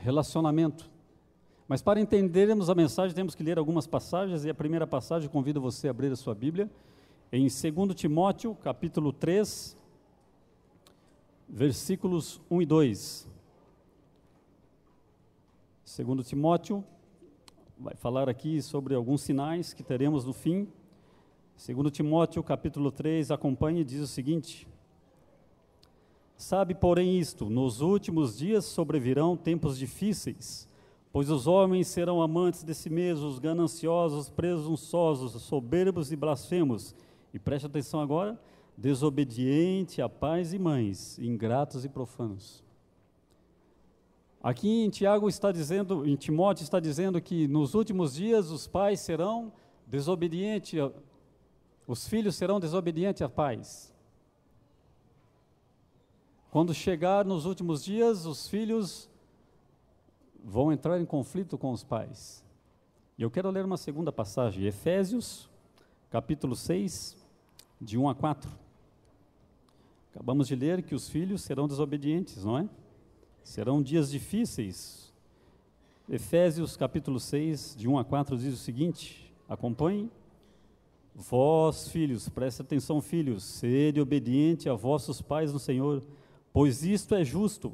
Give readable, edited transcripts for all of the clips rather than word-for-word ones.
Relacionamento. Mas para entendermos a mensagem, temos que ler algumas passagens, e a primeira passagem, convido você a abrir a sua Bíblia, em 2 Timóteo, capítulo 3, versículos 1 e 2. 2 Timóteo vai falar aqui sobre alguns sinais que teremos no fim. 2 Timóteo, capítulo 3, acompanhe e diz o seguinte: sabe, porém, isto, nos últimos dias sobrevirão tempos difíceis, pois os homens serão amantes de si mesmos, gananciosos, presunçosos, soberbos e blasfemos. E preste atenção agora: desobediente a pais e mães, ingratos e profanos. Aqui em Timóteo está dizendo que nos últimos dias os pais serão desobedientes, os filhos serão desobedientes a pais. Quando chegar nos últimos dias, os filhos vão entrar em conflito com os pais. E eu quero ler uma segunda passagem, Efésios, capítulo 6, de 1 a 4. Acabamos de ler que os filhos serão desobedientes, não é? Serão dias difíceis. Efésios, capítulo 6, de 1 a 4, diz o seguinte, acompanhe. Vós, filhos, preste atenção, filhos, sede obediente a vossos pais no Senhor, pois isto é justo.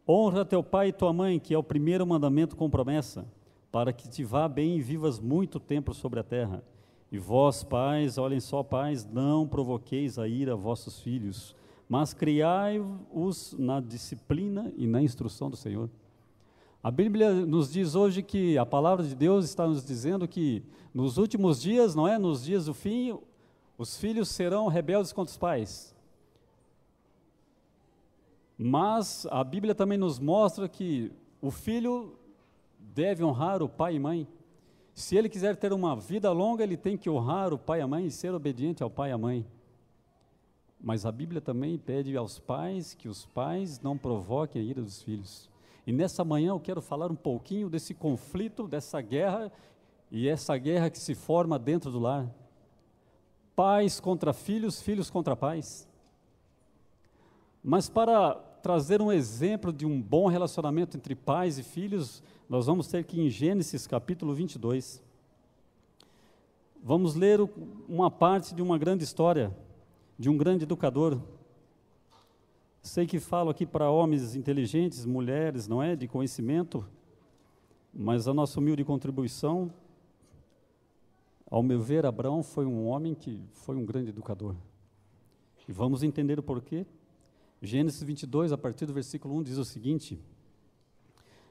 Honra teu pai e tua mãe, que é o primeiro mandamento com promessa, para que te vá bem e vivas muito tempo sobre a terra. E vós, pais, olhem só, pais, não provoqueis a ira a vossos filhos, mas criai-os na disciplina e na instrução do Senhor. A Bíblia nos diz hoje que a palavra de Deus está nos dizendo que nos últimos dias, não é? Nos dias do fim, os filhos serão rebeldes contra os pais. Mas a Bíblia também nos mostra que o filho deve honrar o pai e mãe. Se ele quiser ter uma vida longa, ele tem que honrar o pai e a mãe e ser obediente ao pai e à mãe. Mas a Bíblia também pede aos pais que os pais não provoquem a ira dos filhos. E nessa manhã eu quero falar um pouquinho desse conflito, dessa guerra, e essa guerra que se forma dentro do lar. Pais contra filhos, filhos contra pais. Mas para trazer um exemplo de um bom relacionamento entre pais e filhos, nós vamos ter que ir em Gênesis capítulo 22. Vamos ler uma parte de uma grande história, de um grande educador. Sei que falo aqui para homens inteligentes, mulheres, não é, de conhecimento, mas a nossa humilde contribuição, ao meu ver, Abraão foi um homem que foi um grande educador. E vamos entender o porquê. Gênesis 22, a partir do versículo 1, diz o seguinte: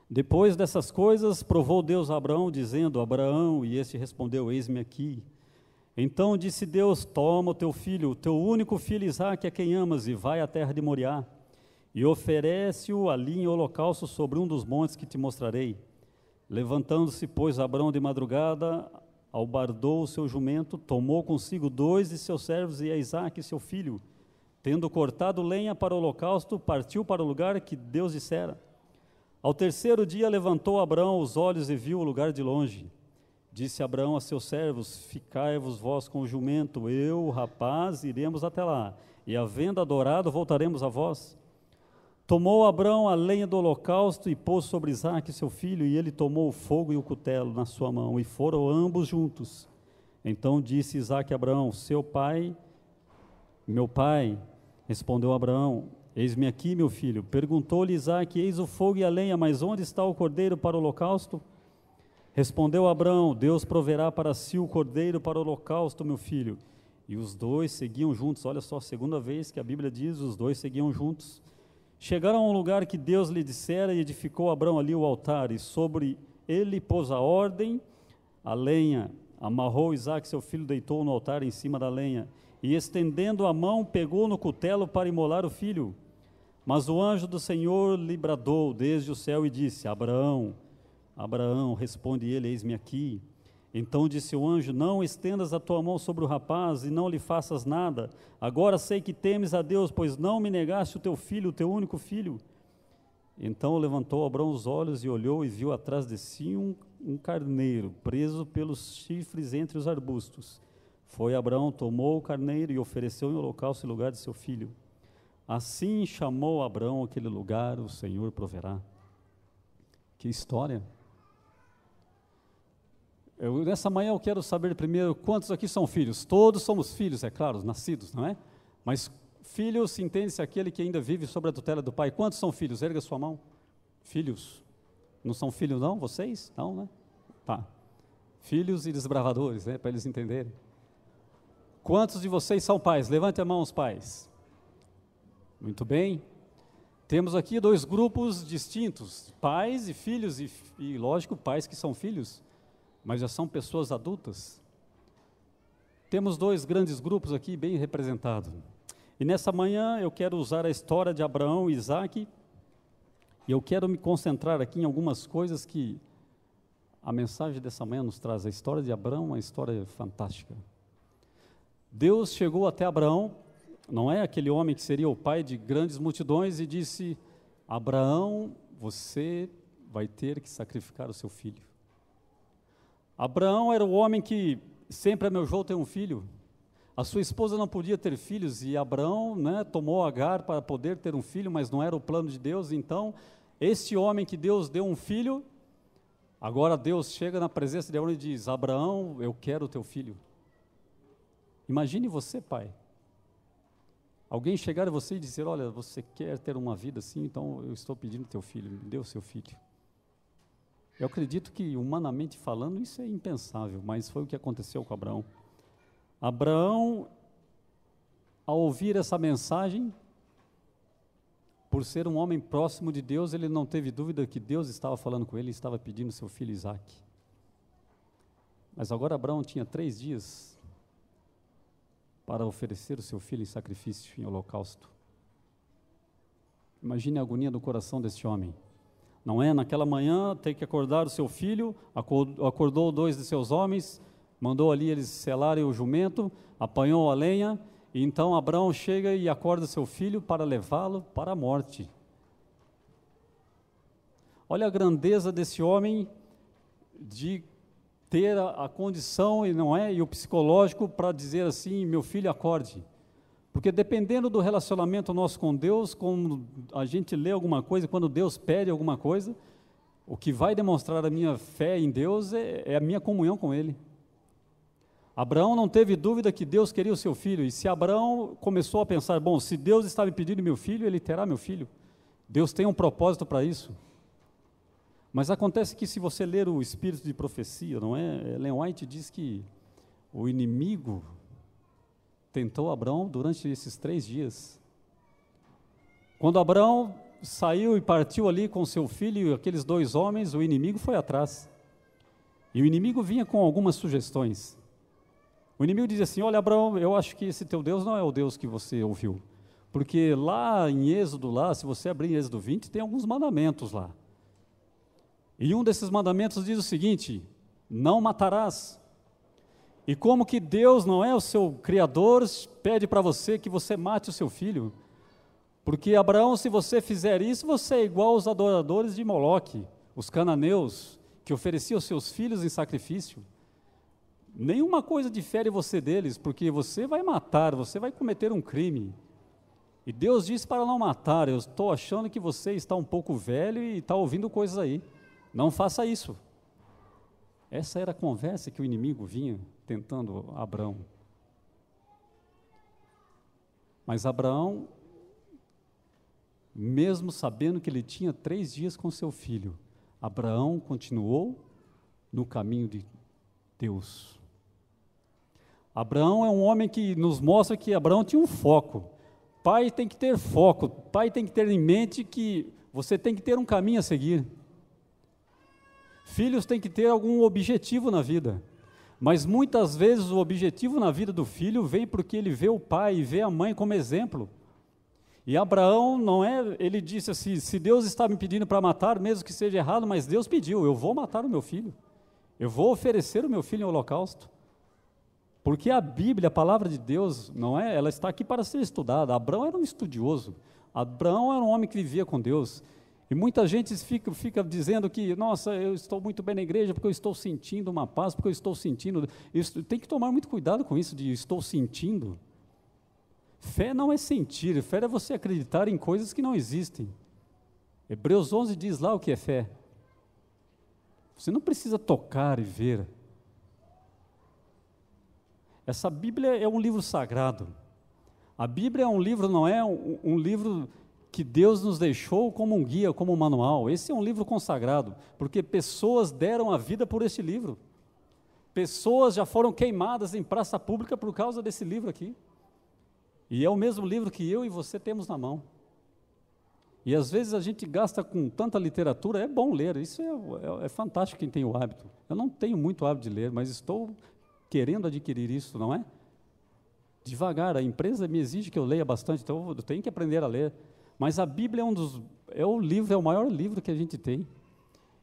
depois dessas coisas, provou Deus a Abraão, dizendo: Abraão, e este respondeu: eis-me aqui. Então disse Deus: toma o teu filho, o teu único filho Isaque, a quem amas, e vai à terra de Moriá, e oferece-o ali em holocausto sobre um dos montes que te mostrarei. Levantando-se, pois, Abraão de madrugada, albardou o seu jumento, tomou consigo 2 de seus servos e a Isaque, seu filho. Tendo cortado lenha para o holocausto, partiu para o lugar que Deus dissera. Ao terceiro dia levantou Abraão os olhos e viu o lugar de longe. Disse Abraão a seus servos: ficai-vos vós com o jumento, eu, o rapaz, iremos até lá, e havendo adorado, voltaremos a vós. Tomou Abraão a lenha do holocausto e pôs sobre Isaque seu filho, e ele tomou o fogo e o cutelo na sua mão, e foram ambos juntos. Então disse Isaque a Abraão: seu pai, meu pai. Respondeu Abraão: eis-me aqui, meu filho. Perguntou-lhe Isaque: eis o fogo e a lenha, mas onde está o cordeiro para o holocausto? Respondeu Abraão: Deus proverá para si o cordeiro para o holocausto, meu filho. E os dois seguiam juntos. Olha só, a segunda vez que a Bíblia diz, os dois seguiam juntos. Chegaram a um lugar que Deus lhe dissera, e edificou Abraão ali o altar, e sobre ele pôs a ordem, a lenha. Amarrou Isaque, seu filho, deitou no altar em cima da lenha, e estendendo a mão, pegou no cutelo para imolar o filho. Mas o anjo do Senhor lhe bradou desde o céu e disse: Abraão, Abraão. Responde ele: eis-me aqui. Então disse o anjo: não estendas a tua mão sobre o rapaz e não lhe faças nada. Agora sei que temes a Deus, pois não me negaste o teu filho, o teu único filho. Então levantou Abraão os olhos e olhou, e viu atrás de si um carneiro, preso pelos chifres entre os arbustos. Foi Abraão, tomou o carneiro e ofereceu em holocausto em lugar de seu filho. Assim chamou Abraão aquele lugar: o Senhor proverá. Que história! Nessa manhã eu quero saber primeiro quantos aqui são filhos. Todos somos filhos, é claro, nascidos, não é? Mas filhos, entende-se aquele que ainda vive sob a tutela do pai. Quantos são filhos? Erga sua mão. Filhos. Não são filhos não, vocês? Não, né? Tá. Filhos e desbravadores, né? Para eles entenderem. Quantos de vocês são pais? Levante a mão os pais. Muito bem. Temos aqui dois grupos distintos, pais e filhos, e lógico, pais que são filhos, mas já são pessoas adultas. Temos dois grandes grupos aqui bem representados. E nessa manhã eu quero usar a história de Abraão e Isaque, e eu quero me concentrar aqui em algumas coisas que a mensagem dessa manhã nos traz. A história de Abraão é uma história fantástica. Deus chegou até Abraão, não é aquele homem que seria o pai de grandes multidões, e disse: Abraão, você vai ter que sacrificar o seu filho. Abraão era o homem que sempre almejou ter um filho. A sua esposa não podia ter filhos, e Abraão, né, tomou Agar para poder ter um filho, mas não era o plano de Deus. Então, este homem que Deus deu um filho, agora Deus chega na presença de Abraão e diz: Abraão, eu quero o teu filho. Imagine você, pai, alguém chegar a você e dizer: olha, você quer ter uma vida assim, então eu estou pedindo teu filho, me dê o seu filho. Eu acredito que, humanamente falando, isso é impensável, mas foi o que aconteceu com Abraão. Abraão, ao ouvir essa mensagem, por ser um homem próximo de Deus, ele não teve dúvida que Deus estava falando com ele e estava pedindo seu filho Isaque. Mas agora Abraão tinha 3 dias para oferecer o seu filho em sacrifício, em holocausto. Imagine a agonia do coração deste homem. Não é? Naquela manhã, ter que acordar o seu filho, acordou 2 de seus homens, mandou ali eles selarem o jumento, apanhou a lenha, e então Abraão chega e acorda seu filho para levá-lo para a morte. Olha a grandeza desse homem de ter a condição, e não é, e o psicológico para dizer assim: meu filho, acorde. Porque dependendo do relacionamento nosso com Deus, quando a gente lê alguma coisa, quando Deus pede alguma coisa, o que vai demonstrar a minha fé em Deus é a minha comunhão com Ele. Abraão não teve dúvida que Deus queria o seu filho, e se Abraão começou a pensar: bom, se Deus está me pedindo meu filho, Ele terá meu filho. Deus tem um propósito para isso. Mas acontece que, se você ler o Espírito de Profecia, não é? Ellen White diz que o inimigo tentou Abraão durante esses 3 dias. Quando Abraão saiu e partiu ali com seu filho e aqueles 2 homens, o inimigo foi atrás. E o inimigo vinha com algumas sugestões. O inimigo dizia assim: olha, Abraão, eu acho que esse teu Deus não é o Deus que você ouviu. Porque lá em Êxodo, se você abrir em Êxodo 20, tem alguns mandamentos lá. E um desses mandamentos diz o seguinte: não matarás. E como que Deus não é o seu Criador, pede para você que você mate o seu filho? Porque, Abraão, se você fizer isso, você é igual aos adoradores de Moloque, os cananeus, que ofereciam seus filhos em sacrifício. Nenhuma coisa difere você deles, porque você vai matar, você vai cometer um crime. E Deus diz para não matar. Eu estou achando que você está um pouco velho e está ouvindo coisas aí. Não faça isso. Essa era a conversa que o inimigo vinha tentando Abraão. Mas Abraão, mesmo sabendo que ele tinha 3 dias com seu filho, Abraão continuou no caminho de Deus. Abraão é um homem que nos mostra que Abraão tinha um foco. Pai tem que ter foco, pai tem que ter em mente que você tem que ter um caminho a seguir. Filhos têm que ter algum objetivo na vida, mas muitas vezes o objetivo na vida do filho vem porque ele vê o pai e vê a mãe como exemplo. E Abraão não é, ele disse assim: se Deus está me pedindo para matar, mesmo que seja errado, mas Deus pediu, eu vou matar o meu filho, eu vou oferecer o meu filho em holocausto. Porque a Bíblia, a palavra de Deus, não é, ela está aqui para ser estudada. Abraão era um estudioso, Abraão era um homem que vivia com Deus. E muita gente fica dizendo que: nossa, eu estou muito bem na igreja porque eu estou sentindo uma paz, porque eu estou sentindo. Isso, tem que tomar muito cuidado com isso de estou sentindo. Fé não é sentir, fé é você acreditar em coisas que não existem. Hebreus 11 diz lá o que é fé. Você não precisa tocar e ver. Essa Bíblia é um livro sagrado. A Bíblia é um livro, não é um livro que Deus nos deixou como um guia, como um manual. Esse é um livro consagrado, porque pessoas deram a vida por este livro. Pessoas já foram queimadas em praça pública por causa desse livro aqui. E é o mesmo livro que eu e você temos na mão. E às vezes a gente gasta com tanta literatura, é bom ler, isso é fantástico quem tem o hábito. Eu não tenho muito hábito de ler, mas estou querendo adquirir isso, não é? Devagar, a empresa me exige que eu leia bastante, então eu tenho que aprender a ler. Mas a Bíblia é o maior livro que a gente tem.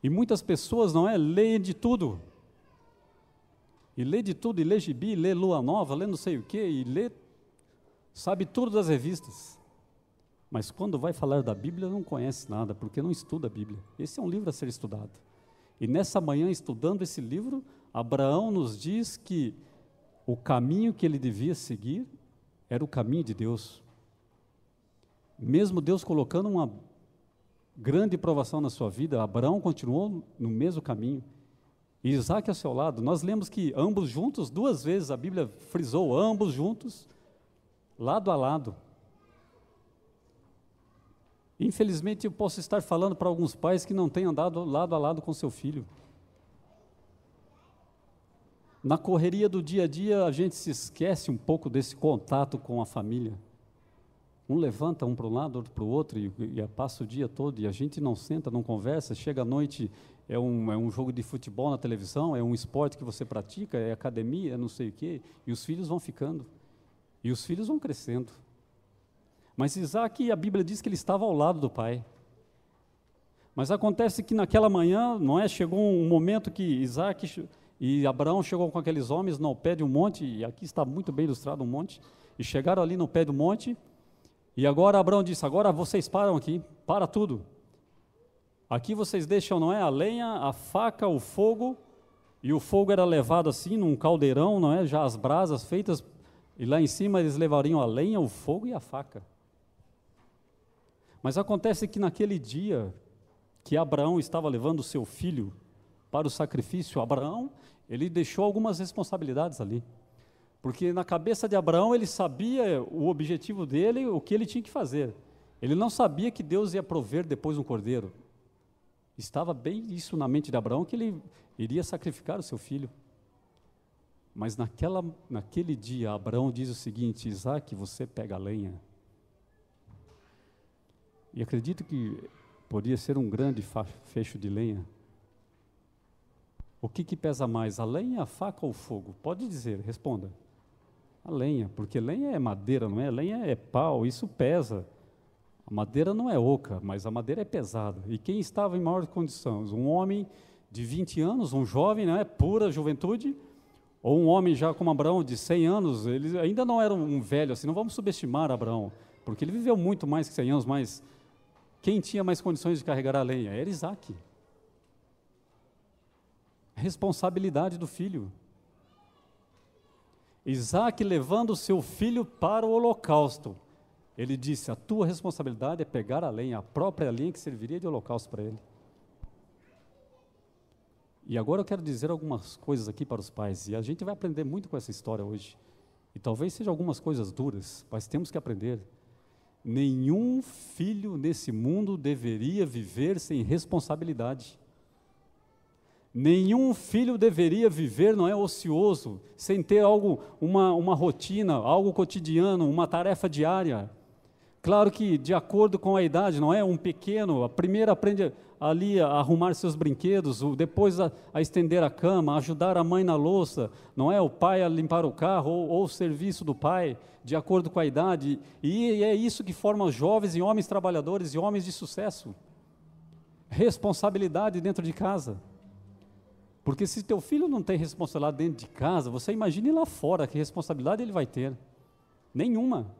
E muitas pessoas, não é, leem de tudo. E lê de tudo, e lê gibi, lê Lua Nova, lê não sei o quê, e lê, sabe tudo das revistas. Mas quando vai falar da Bíblia, não conhece nada, porque não estuda a Bíblia. Esse é um livro a ser estudado. E nessa manhã, estudando esse livro, Abraão nos diz que o caminho que ele devia seguir era o caminho de Deus. Mesmo Deus colocando uma grande provação na sua vida, Abraão continuou no mesmo caminho. E Isaac ao seu lado. Nós lemos que ambos juntos, 2 vezes a Bíblia frisou, ambos juntos, lado a lado. Infelizmente, eu posso estar falando para alguns pais que não têm andado lado a lado com seu filho. Na correria do dia a dia, a gente se esquece um pouco desse contato com a família. Um levanta um para um lado, outro para o outro, e passa o dia todo, e a gente não senta, não conversa, chega à noite, é um jogo de futebol na televisão, é um esporte que você pratica, é academia, é não sei o quê, e os filhos vão ficando, e os filhos vão crescendo. Mas Isaac, a Bíblia diz que ele estava ao lado do pai. Mas acontece que naquela manhã, não é, chegou um momento que Isaac e Abraão chegou com aqueles homens no pé de um monte, e aqui está muito bem ilustrado um monte, e chegaram ali no pé do monte, e agora Abraão disse, agora vocês param aqui, para tudo. Aqui vocês deixam, não é, a lenha, a faca, o fogo, e o fogo era levado assim num caldeirão, não é, já as brasas feitas, e lá em cima eles levariam a lenha, o fogo e a faca. Mas acontece que naquele dia que Abraão estava levando o seu filho para o sacrifício, Abraão, ele deixou algumas responsabilidades ali. Porque na cabeça de Abraão ele sabia o objetivo dele, o que ele tinha que fazer. Ele não sabia que Deus ia prover depois um cordeiro. Estava bem isso na mente de Abraão, que ele iria sacrificar o seu filho. Mas naquele dia, Abraão diz o seguinte, Isaac, você pega a lenha. E acredito que podia ser um grande fecho de lenha. O que pesa mais, a lenha, a faca ou o fogo? Pode dizer, responda. A lenha, porque lenha é madeira, não é? Lenha é pau, isso pesa. A madeira não é oca, mas a madeira é pesada. E quem estava em maior condição? Um homem de 20 anos, um jovem, não é? Pura juventude, ou um homem já como Abraão, de 100 anos, ele ainda não era um velho, assim, não vamos subestimar Abraão, porque ele viveu muito mais que 100 anos, mas quem tinha mais condições de carregar a lenha? Era Isaac. Responsabilidade do filho. Isaac levando o seu filho para o holocausto. Ele disse, a tua responsabilidade é pegar a lenha, a própria lenha que serviria de holocausto para ele. E agora eu quero dizer algumas coisas aqui para os pais, e a gente vai aprender muito com essa história hoje. E talvez sejam algumas coisas duras, mas temos que aprender. Nenhum filho nesse mundo deveria viver sem responsabilidade. Nenhum filho deveria viver, não é, ocioso, sem ter uma rotina, algo cotidiano, uma tarefa diária. Claro que de acordo com a idade, não é, um pequeno, a primeira aprende ali a arrumar seus brinquedos, depois a estender a cama, a ajudar a mãe na louça, não é, o pai a limpar o carro, ou o serviço do pai, de acordo com a idade, e é isso que forma os jovens e homens trabalhadores e homens de sucesso. Responsabilidade dentro de casa. Porque se teu filho não tem responsabilidade dentro de casa, você imagine lá fora, que responsabilidade ele vai ter? Nenhuma.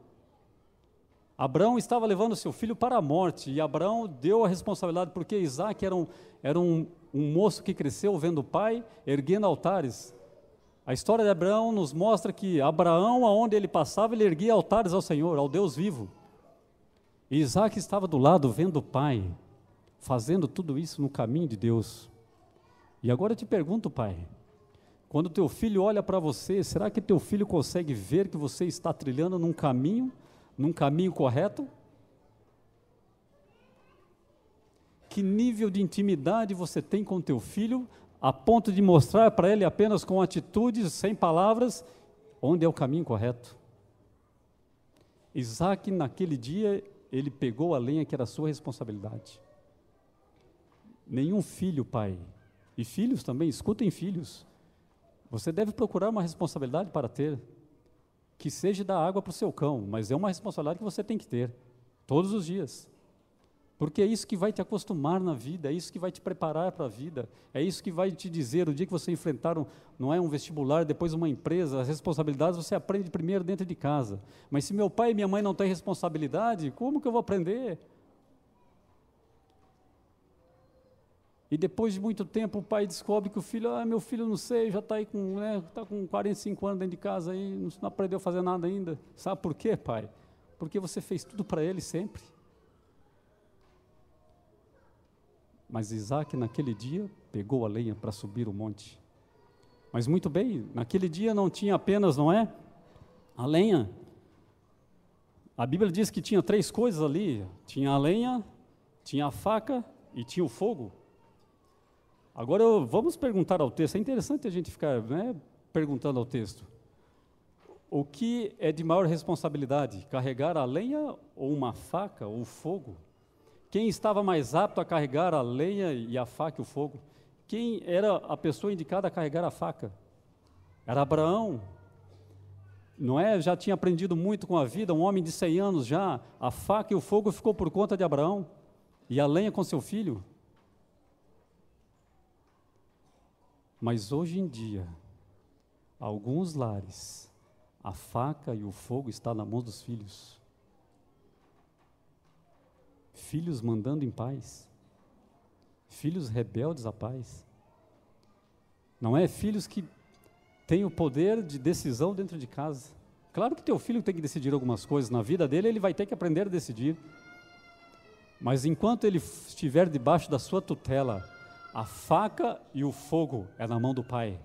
Abraão estava levando seu filho para a morte, e Abraão deu a responsabilidade, porque Isaac era um moço que cresceu vendo o pai erguendo altares. A história de Abraão nos mostra que Abraão, aonde ele passava, ele erguia altares ao Senhor, ao Deus vivo. E Isaac estava do lado vendo o pai, fazendo tudo isso no caminho de Deus. E agora eu te pergunto, pai, quando teu filho olha para você, será que teu filho consegue ver que você está trilhando num caminho correto? Que nível de intimidade você tem com teu filho, a ponto de mostrar para ele apenas com atitudes, sem palavras, onde é o caminho correto? Isaac, naquele dia, ele pegou a lenha que era sua responsabilidade. Nenhum filho, pai, e filhos também, escutem filhos, você deve procurar uma responsabilidade para ter, que seja dar água para o seu cão, mas é uma responsabilidade que você tem que ter, todos os dias. Porque é isso que vai te acostumar na vida, é isso que vai te preparar para a vida, é isso que vai te dizer, o dia que você enfrentar não é um vestibular, depois uma empresa, as responsabilidades você aprende primeiro dentro de casa. Mas se meu pai e minha mãe não têm responsabilidade, como que eu vou aprender? E depois de muito tempo o pai descobre que o filho, meu filho não sei, já está aí tá com 45 anos dentro de casa, aí, não aprendeu a fazer nada ainda. Sabe por quê, pai? Porque você fez tudo para ele sempre. Mas Isaac, naquele dia, pegou a lenha para subir o monte. Mas muito bem, naquele dia não tinha apenas, não é? A lenha. A Bíblia diz que tinha 3 coisas ali. Tinha a lenha, tinha a faca e tinha o fogo. Agora vamos perguntar ao texto. É interessante a gente ficar perguntando ao texto. O que é de maior responsabilidade? Carregar a lenha ou uma faca ou o fogo? Quem estava mais apto a carregar a lenha e a faca e o fogo? Quem era a pessoa indicada a carregar a faca? Era Abraão. Não é? Já tinha aprendido muito com a vida, um homem de 100 anos já. A faca e o fogo ficou por conta de Abraão. E a lenha com seu filho. Mas hoje em dia, alguns lares, a faca e o fogo estão na mão dos filhos. Filhos mandando em paz, filhos rebeldes à paz, não é? Filhos que têm o poder de decisão dentro de casa. Claro que teu filho tem que decidir algumas coisas na vida dele, ele vai ter que aprender a decidir, mas enquanto ele estiver debaixo da sua tutela, a faca e o fogo é na mão do pai.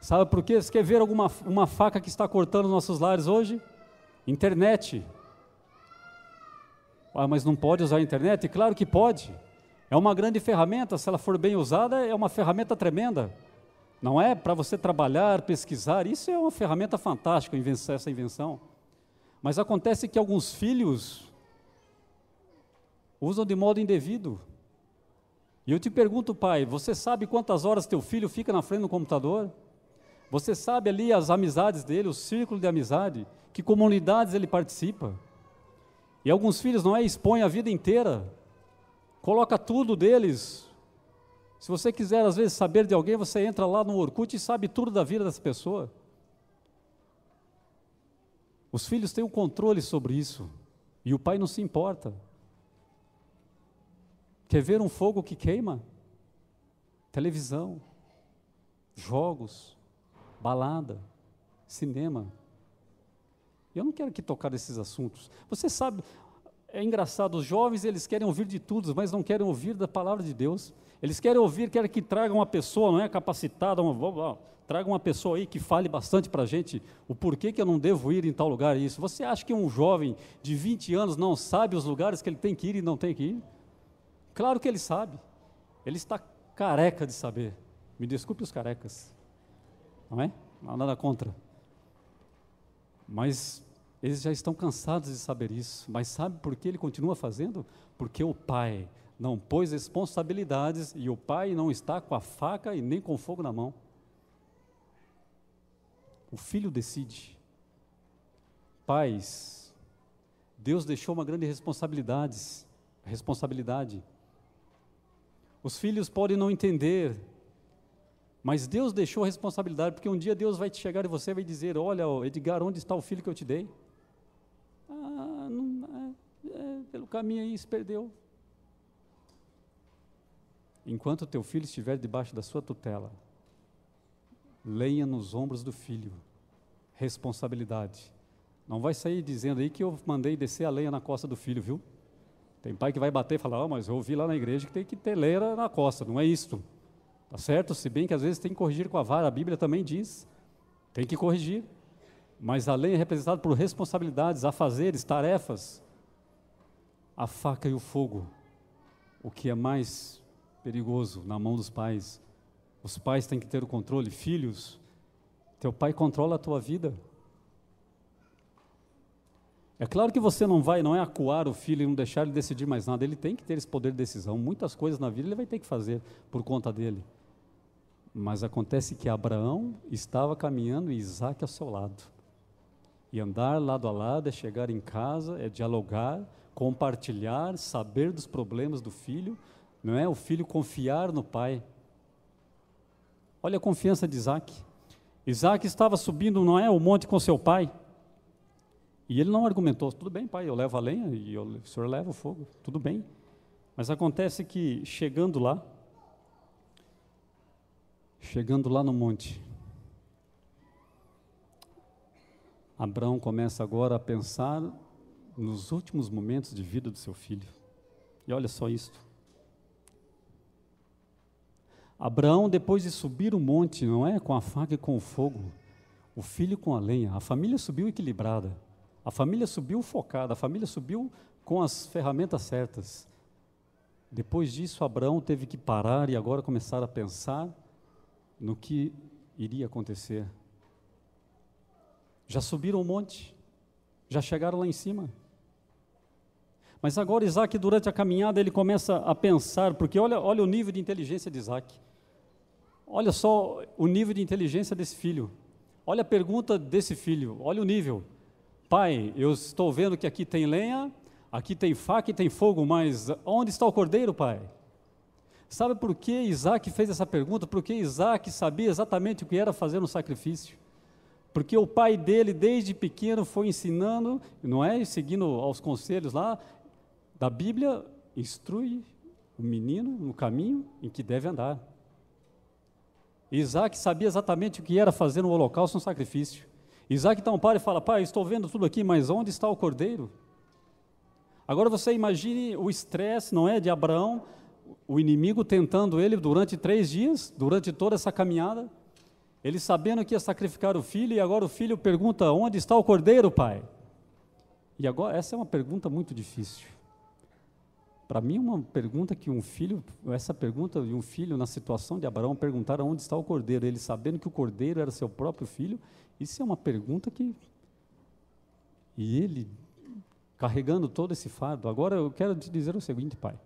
Sabe por quê? Você quer ver uma faca que está cortando nossos lares hoje? Internet. Mas não pode usar a internet? Claro que pode. É uma grande ferramenta, se ela for bem usada, é uma ferramenta tremenda. Não é? Para você trabalhar, pesquisar, isso é uma ferramenta fantástica, essa invenção. Mas acontece que alguns filhos usam de modo indevido. E eu te pergunto, pai, você sabe quantas horas teu filho fica na frente do computador? Você sabe ali as amizades dele, o círculo de amizade, que comunidades ele participa? E alguns filhos, não é, expõem a vida inteira, coloca tudo deles. Se você quiser, às vezes, saber de alguém, você entra lá no Orkut e sabe tudo da vida dessa pessoa. Os filhos têm o controle sobre isso, e o pai não se importa. Quer ver um fogo que queima? Televisão, jogos, balada, cinema. Eu não quero que tocar nesses assuntos. Você sabe, é engraçado, os jovens eles querem ouvir de tudo, mas não querem ouvir da palavra de Deus. Eles querem ouvir, querem que traga uma pessoa, não é, capacitada, traga uma pessoa aí que fale bastante para a gente o porquê que eu não devo ir em tal lugar. Isso. Você acha que um jovem de 20 anos não sabe os lugares que ele tem que ir e não tem que ir? Claro que ele sabe. Ele está careca de saber. Me desculpe os carecas. Não é? Não há nada contra. Mas eles já estão cansados de saber isso. Mas sabe por que ele continua fazendo? Porque o pai não pôs responsabilidades e o pai não está com a faca e nem com o fogo na mão. O filho decide. Pais, Deus deixou uma grande responsabilidade. Os filhos podem não entender, mas Deus deixou a responsabilidade, porque um dia Deus vai te chegar e você vai dizer, olha, Edgar, onde está o filho que eu te dei? Pelo caminho aí se perdeu. Enquanto o teu filho estiver debaixo da sua tutela, lenha nos ombros do filho, responsabilidade. Não vai sair dizendo aí que eu mandei descer a lenha na costa do filho, viu? Tem pai que vai bater e falar, mas eu ouvi lá na igreja que tem que ter lenha na costa, não é isto. Tá certo? Se bem que às vezes tem que corrigir com a vara, a Bíblia também diz, tem que corrigir. Mas a lei é representada por responsabilidades, afazeres, tarefas. A faca e o fogo, o que é mais perigoso na mão dos pais. Os pais têm que ter o controle. Filhos, teu pai controla a tua vida. É claro que você não é acuar o filho e não deixar ele decidir mais nada. Ele tem que ter esse poder de decisão. Muitas coisas na vida ele vai ter que fazer por conta dele. Mas acontece que Abraão estava caminhando e Isaque ao seu lado. E andar lado a lado é chegar em casa, é dialogar, compartilhar, saber dos problemas do filho, não é? O filho confiar no pai. Olha a confiança de Isaque. Isaque estava subindo, não é, o monte com seu pai. E ele não argumentou, tudo bem, pai, eu levo a lenha e o senhor leva o fogo, tudo bem. Mas acontece que chegando lá no monte, Abraão começa agora a pensar nos últimos momentos de vida do seu filho. E olha só isto. Abraão, depois de subir o monte, não é, com a faca e com o fogo, o filho com a lenha, a família subiu equilibrada, a família subiu focada, a família subiu com as ferramentas certas. Depois disso, Abraão teve que parar e agora começar a pensar no que iria acontecer. Já subiram o monte, já chegaram lá em cima. Mas agora Isaque, durante a caminhada, ele começa a pensar, porque olha o nível de inteligência de Isaque. Olha só o nível de inteligência desse filho. Olha a pergunta desse filho, olha o nível. Pai, eu estou vendo que aqui tem lenha, aqui tem faca e tem fogo, mas onde está o cordeiro, pai? Sabe por que Isaque fez essa pergunta? Porque Isaque sabia exatamente o que era fazer um sacrifício. Porque o pai dele, desde pequeno, foi ensinando, não é? Seguindo aos conselhos lá da Bíblia, instrui o menino no caminho em que deve andar. Isaque sabia exatamente o que era fazer um holocausto, um sacrifício. Isaque então para e fala, pai, estou vendo tudo aqui, mas onde está o cordeiro? Agora você imagine o estresse, não é, de Abraão, o inimigo tentando ele durante 3 dias, durante toda essa caminhada, ele sabendo que ia sacrificar o filho, e agora o filho pergunta, onde está o cordeiro, pai? E agora, essa é uma pergunta muito difícil. Para mim, uma pergunta que essa pergunta de um filho na situação de Abraão, perguntar onde está o cordeiro, ele sabendo que o cordeiro era seu próprio filho, isso é uma pergunta que... E ele, carregando todo esse fardo, agora eu quero te dizer o seguinte, pai,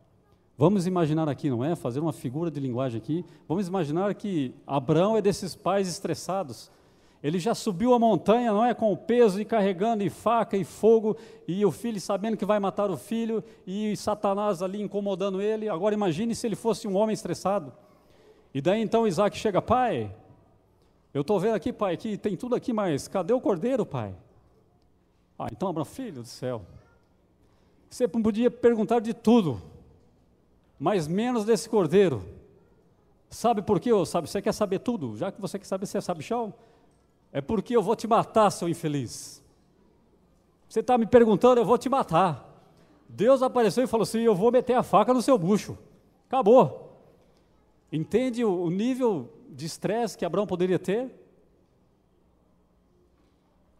vamos imaginar aqui, não é? Fazer uma figura de linguagem aqui. Vamos imaginar que Abraão é desses pais estressados. Ele já subiu a montanha, não é? Com o peso e carregando e faca e fogo, e o filho sabendo que vai matar o filho, e Satanás ali incomodando ele. Agora imagine se ele fosse um homem estressado. E daí então Isaque chega, pai, eu estou vendo aqui, pai, que tem tudo aqui, mas cadê o cordeiro, pai? Então Abraão, filho do céu, você podia perguntar de tudo, mas menos desse cordeiro. Sabe por quê? Você quer saber tudo? Já que você quer saber, você sabe, chão? É porque eu vou te matar, seu infeliz. Você está me perguntando, eu vou te matar. Deus apareceu e falou assim, eu vou meter a faca no seu bucho. Acabou. Entende o nível de estresse que Abraão poderia ter?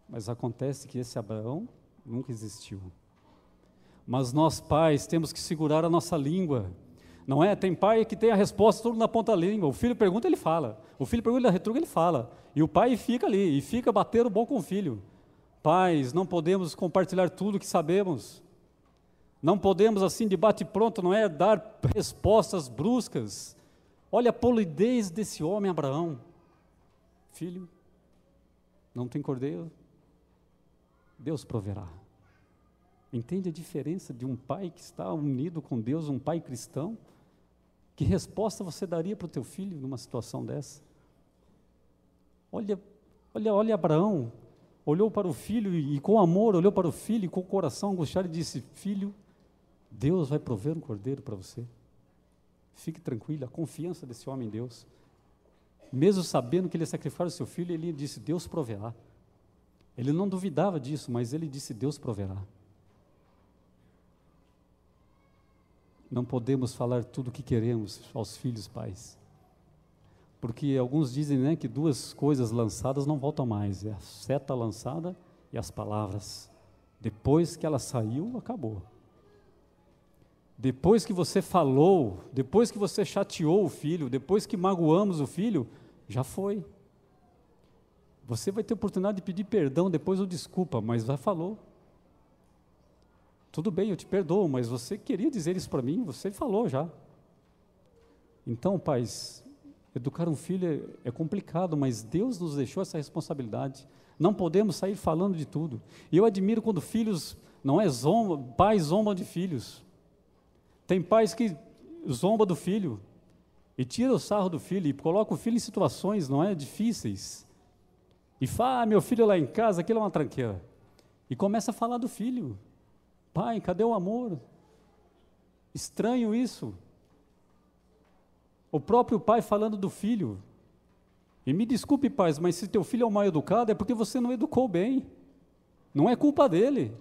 Mas acontece que esse Abraão nunca existiu. Mas nós pais temos que segurar a nossa língua. Não é? Tem pai que tem a resposta tudo na ponta da língua. O filho pergunta, ele fala. O filho pergunta, ele retruca, ele fala. E o pai fica ali, e fica batendo bom com o filho. Pais, não podemos compartilhar tudo que sabemos. Não podemos assim de bate-pronto, não é? Dar respostas bruscas. Olha a polidez desse homem Abraão. Filho, não tem cordeiro? Deus proverá. Entende a diferença de um pai que está unido com Deus, um pai cristão? Que resposta você daria para o teu filho numa situação dessa? Olha Abraão, olhou para o filho e com amor, olhou para o filho e com o coração angustiado e disse, filho, Deus vai prover um cordeiro para você. Fique tranquilo, a confiança desse homem em Deus. Mesmo sabendo que ele ia sacrificar o seu filho, ele disse, Deus proverá. Ele não duvidava disso, mas ele disse, Deus proverá. Não podemos falar tudo o que queremos aos filhos, pais. Porque alguns dizem, né, que duas coisas lançadas não voltam mais, é a seta lançada e as palavras. Depois que ela saiu, acabou. Depois que você falou, depois que você chateou o filho, depois que magoamos o filho, já foi. Você vai ter oportunidade de pedir perdão depois ou desculpa, mas já falou. Tudo bem, eu te perdoo, mas você queria dizer isso para mim, você falou já. Então, pais, educar um filho é complicado, mas Deus nos deixou essa responsabilidade. Não podemos sair falando de tudo. E eu admiro quando filhos, pais zombam de filhos. Tem pais que zombam do filho e tira o sarro do filho e coloca o filho em situações, não é, difíceis. E fala, meu filho lá em casa, aquilo é uma tranqueira. E começa a falar do filho. Pai, cadê o amor? Estranho isso. O próprio pai falando do filho. E me desculpe, pais, mas se teu filho é mal educado, é porque você não educou bem. Não é culpa dele.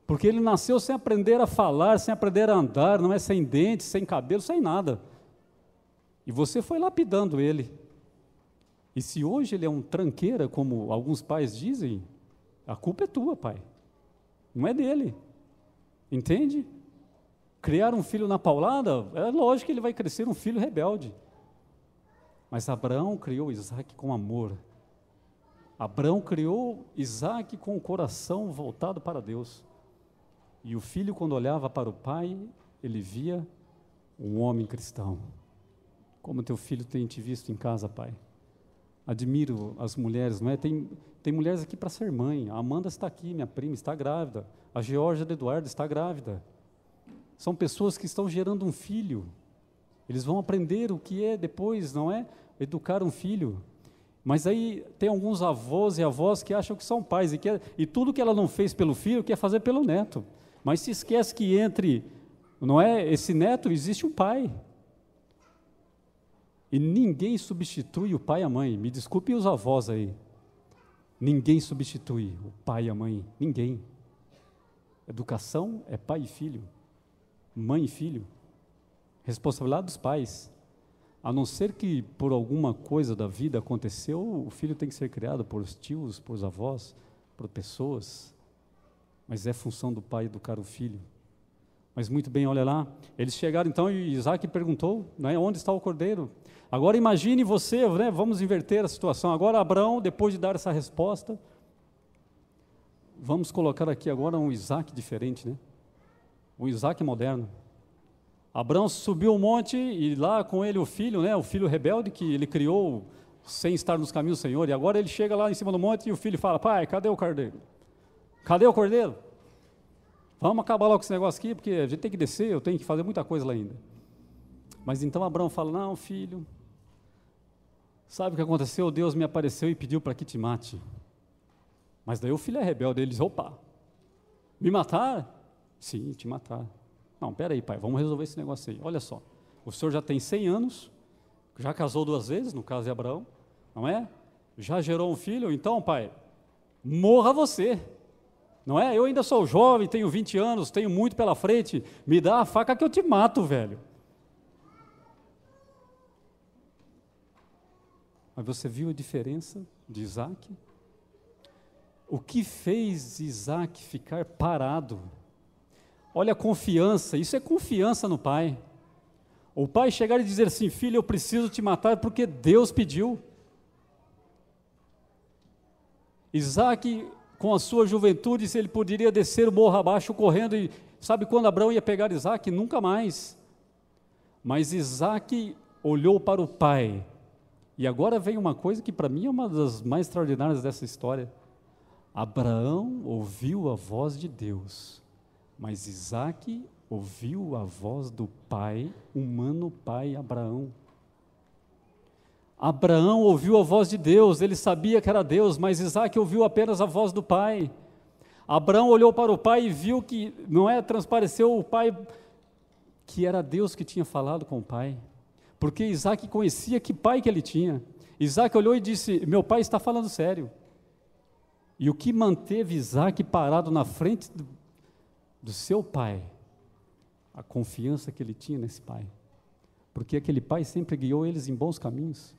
Porque ele nasceu sem aprender a falar, sem aprender a andar, não é sem dentes, sem cabelo, sem nada. E você foi lapidando ele. E se hoje ele é um tranqueira, como alguns pais dizem, a culpa é tua, pai. Não é dele. Entende? Criar um filho na paulada, é lógico que ele vai crescer um filho rebelde. Mas Abraão criou Isaac com amor. Abraão criou Isaac com o coração voltado para Deus. E o filho, quando olhava para o pai, ele via um homem cristão. Como teu filho tem te visto em casa, pai? Admiro as mulheres, não é? Tem mulheres aqui para ser mãe. A Amanda está aqui, minha prima, está grávida. A Georgia do Eduardo está grávida. São pessoas que estão gerando um filho. Eles vão aprender o que é depois, não é? Educar um filho. Mas aí tem alguns avós e avós que acham que são pais e tudo que ela não fez pelo filho quer fazer pelo neto. Mas se esquece que entre, não é, esse neto existe um pai. E ninguém substitui o pai e a mãe. Me desculpem os avós aí. Ninguém substitui o pai e a mãe. Ninguém. Educação é pai e filho. Mãe e filho. Responsabilidade dos pais. A não ser que por alguma coisa da vida aconteceu, o filho tem que ser criado por tios, por avós, por pessoas. Mas é função do pai educar o filho. Mas muito bem, olha lá, eles chegaram então e Isaac perguntou, né, onde está o cordeiro? Agora imagine você, né, vamos inverter a situação. Agora Abraão, depois de dar essa resposta, vamos colocar aqui agora um Isaac diferente, né? Um Isaac moderno. Abraão subiu o monte e lá com ele o filho, né, o filho rebelde que ele criou sem estar nos caminhos do Senhor. E agora ele chega lá em cima do monte e o filho fala, pai, cadê o cordeiro? Cadê o cordeiro? Vamos acabar logo com esse negócio aqui, porque a gente tem que descer, eu tenho que fazer muita coisa lá ainda. Mas então Abraão fala, não, filho, sabe o que aconteceu? Deus me apareceu e pediu para que te mate. Mas daí o filho é rebelde, ele diz, opa, me matar? Sim, te matar. Não, peraí, pai, vamos resolver esse negócio aí. Olha só, o senhor já tem 100 anos, já casou 2 vezes, no caso de Abraão, não é? Já gerou um filho, então, pai, morra você. Não é? Eu ainda sou jovem, tenho 20 anos, tenho muito pela frente, me dá a faca que eu te mato, velho. Mas você viu a diferença de Isaac? O que fez Isaac ficar parado? Olha a confiança, isso é confiança no pai. O pai chegar e dizer assim, filho, eu preciso te matar porque Deus pediu. Isaac, com a sua juventude, se ele poderia descer o morro abaixo correndo, e sabe quando Abraão ia pegar Isaac? Nunca mais. Mas Isaac olhou para o pai, e agora vem uma coisa que para mim é uma das mais extraordinárias dessa história. Abraão ouviu a voz de Deus, mas Isaac ouviu a voz do pai, humano pai Abraão. Abraão ouviu a voz de Deus, ele sabia que era Deus, mas Isaac ouviu apenas a voz do pai. Abraão olhou para o pai e viu que, não é, transpareceu o pai, que era Deus que tinha falado com o pai, porque Isaac conhecia que pai que ele tinha. Isaac olhou e disse, meu pai está falando sério. E o que manteve Isaac parado na frente do seu pai? A confiança que ele tinha nesse pai, porque aquele pai sempre guiou eles em bons caminhos.